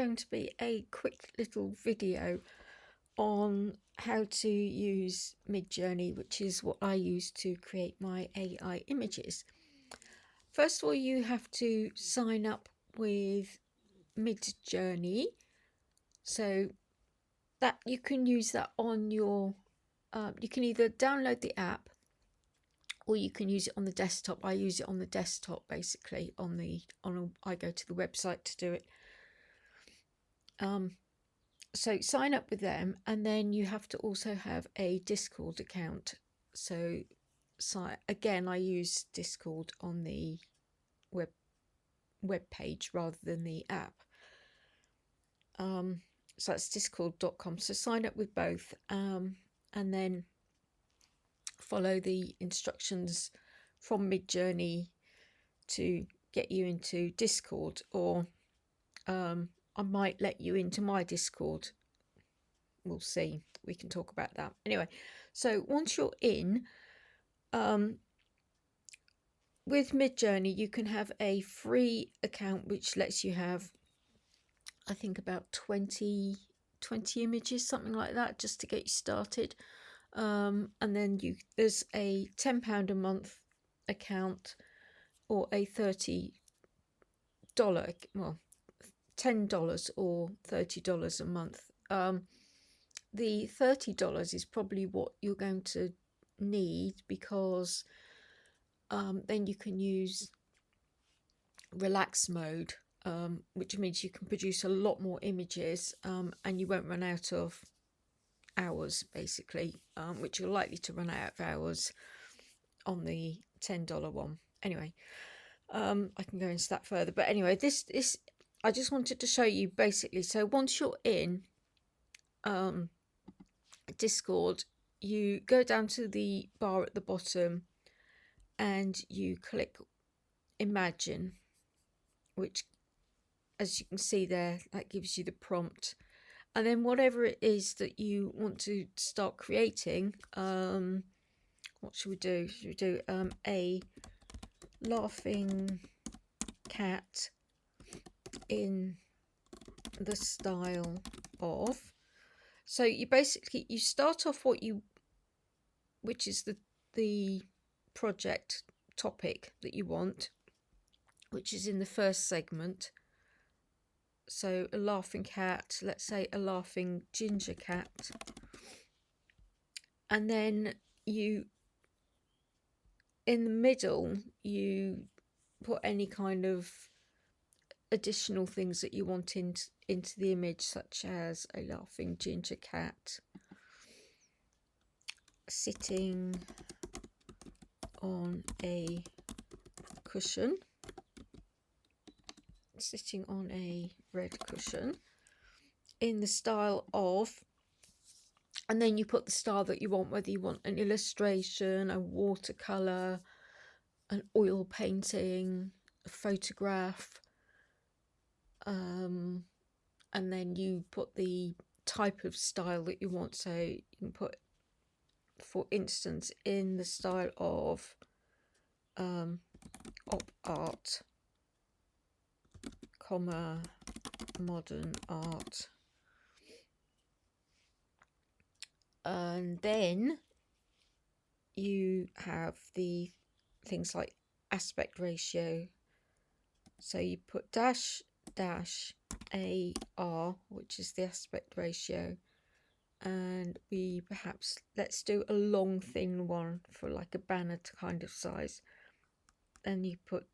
Going to be a quick little video on how to use Midjourney, which is what I use to create my AI images. First of all, you have to sign up with Midjourney, so that you can use that on your you can either download the app or you can use it on the desktop. I use it on the desktop, basically. I go to the website to do it. So sign up with them, and then you have to also have a Discord account. So again, I use Discord on the web page rather than the app. So that's discord.com. So sign up with both, and then follow the instructions from Midjourney to get you into Discord, or I might let you into my Discord. We'll see. We can talk about that. Anyway, so once you're in, with Midjourney, you can have a free account which lets you have, I think, about 20 images, something like that, just to get you started. And then there's a £10 a month account, or a $30, well, $10 or $30 a month. The $30 is probably what you're going to need, because then you can use relax mode, which means you can produce a lot more images, and you won't run out of hours, basically, which you're likely to run out of hours on the $10 one. Anyway, I can go into that further, but anyway, this I just wanted to show you basically. So once you're in Discord, you go down to the bar at the bottom and you click Imagine, which, as you can see there, that gives you the prompt. And then whatever it is that you want to start creating, what should we do? Should we do a laughing cat in the style of... So you basically, you start off which is the project topic that you want, which is in the first segment. So a laughing cat, let's say a laughing ginger cat. And then in the middle, you put any kind of additional things that you want into the image, such as a laughing ginger cat sitting on a cushion, sitting on a red cushion, in the style of... And then you put the style that you want, whether you want an illustration, a watercolor, an oil painting, a photograph, and then you put the type of style that you want. So you can put, for instance, in the style of op art, modern art. And then you have the things like aspect ratio. So you put -AR, which is the aspect ratio, and let's do a long thin one for like a banner kind of size. Then you put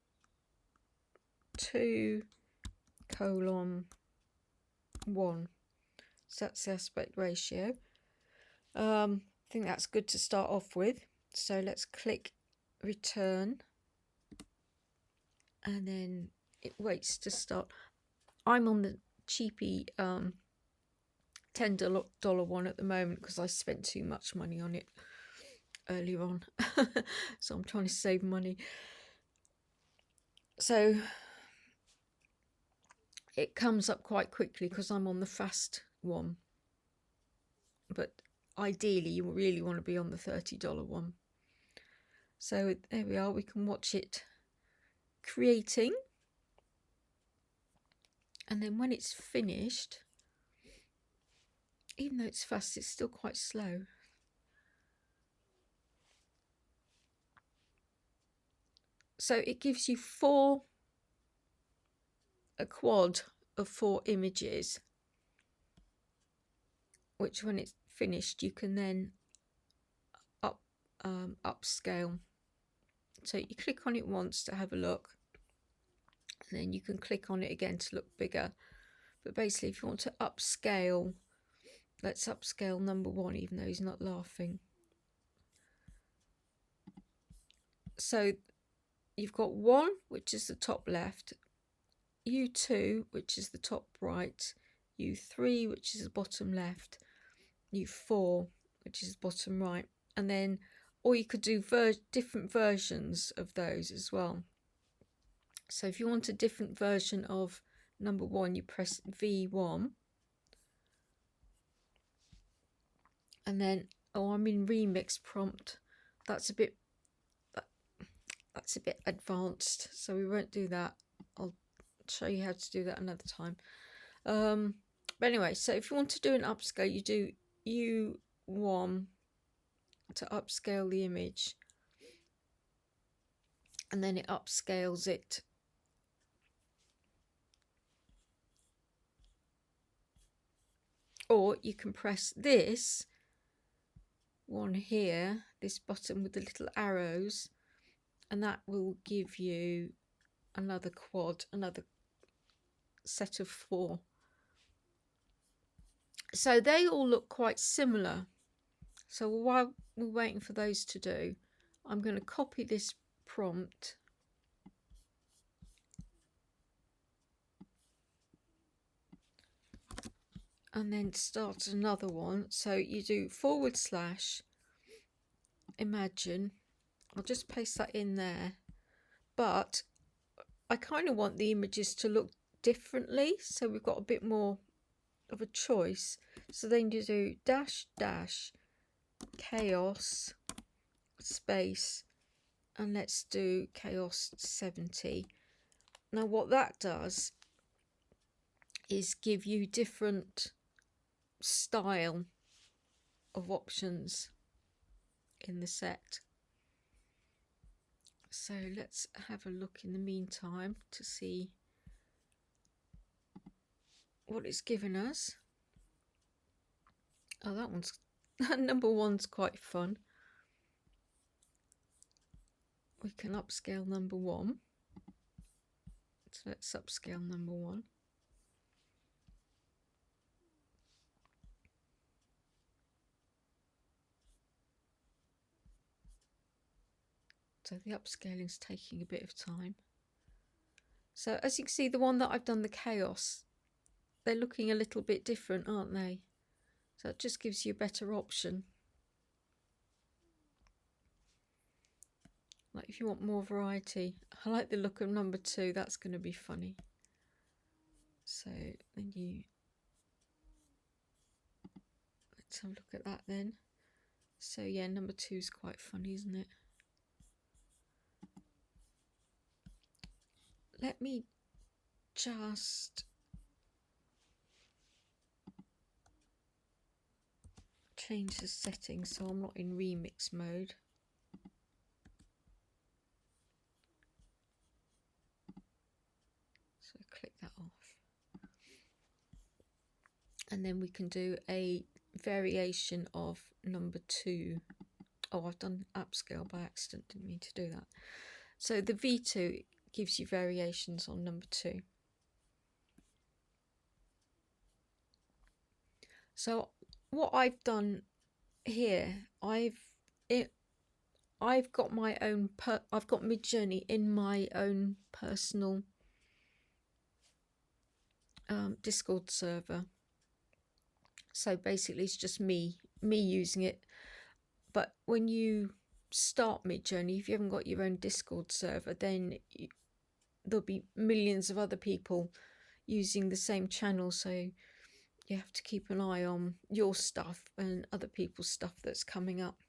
2:1. So that's the aspect ratio. I think that's good to start off with. So let's click return, and then it waits to start. I'm on the cheapy $10 one at the moment, because I spent too much money on it earlier on. So I'm trying to save money. So it comes up quite quickly because I'm on the fast one, but ideally you really want to be on the $30 one. So there we are, we can watch it creating. And then when it's finished, even though it's fast, it's still quite slow. So it gives you a quad of 4 images, which when it's finished, you can then upscale. So you click on it once to have a look, and then you can click on it again to look bigger. But basically, if you want to upscale, let's upscale number 1, even though he's not laughing. So you've got 1, which is the top left, U2, which is the top right, U3, which is the bottom left, U4, which is bottom right. And then, or you could do different versions of those as well. So if you want a different version of number 1, you press V1. And then, oh, I'm in remix prompt. That's a bit advanced, so we won't do that. I'll show you how to do that another time. But anyway, so if you want to do an upscale, you do U1 to upscale the image, and then it upscales it. Or you can press this one here, this button with the little arrows, and that will give you another quad, another set of 4. So they all look quite similar. So while we're waiting for those to do, I'm going to copy this prompt and then start another one. So you do / imagine. I'll just paste that in there. But I kind of want the images to look differently, so we've got a bit more of a choice. So then you do -- chaos space, and let's do chaos 70. Now what that does is give you different style of options in the set. So let's have a look in the meantime to see what it's given us. Oh, that number 1's quite fun. We can upscale number 1. So let's upscale number 1. So the upscaling is taking a bit of time. So as you can see, the one that I've done, the chaos, they're looking a little bit different, aren't they? So it just gives you a better option. Like if you want more variety. I like the look of number 2, that's going to be funny. So then let's have a look at that then. So yeah, number 2 is quite funny, isn't it? Let me just change the settings so I'm not in remix mode. So click that off. And then we can do a variation of number 2. Oh, I've done upscale by accident, didn't mean to do that. So the V2 gives you variations on number 2. So what I've done here, I've got my own I've got Midjourney in my own personal Discord server. So basically it's just me using it. But when you start Midjourney, if you haven't got your own Discord server, then there'll be millions of other people using the same channel, so you have to keep an eye on your stuff and other people's stuff that's coming up.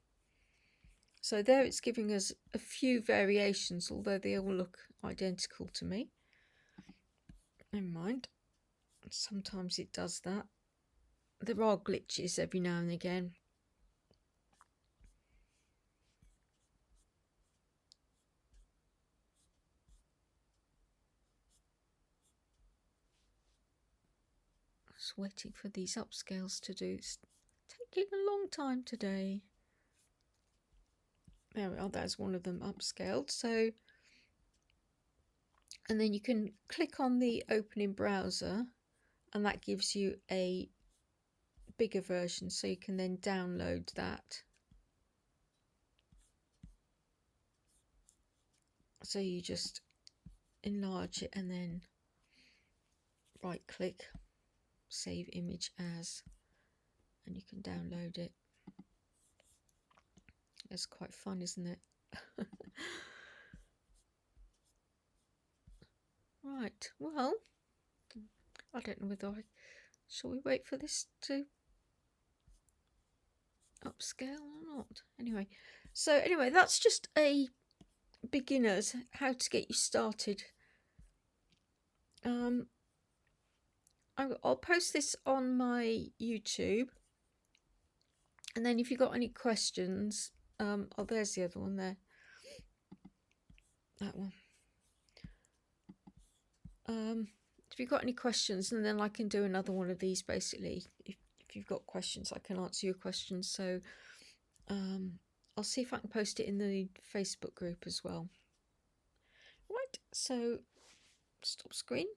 So there it's giving us a few variations, although they all look identical to me. Never mind. Sometimes it does that. There are glitches every now and again. Just waiting for these upscales to do. It's taking a long time today. There we are, there's one of them upscaled. So, and then you can click on the opening browser and that gives you a bigger version, so you can then download that. So you just enlarge it and then right click, save image as, and you can download it. It's quite fun, isn't it? Right, well, I don't know whether shall we wait for this to upscale or not. Anyway, that's just a beginners, how to get you started. I'll post this on my YouTube, and then if you've got any questions, oh, there's the other one there, that one. If you've got any questions, and then I can do another one of these. Basically, if you've got questions, I can answer your questions. So I'll see if I can post it in the Facebook group as well. Right, so stop screen.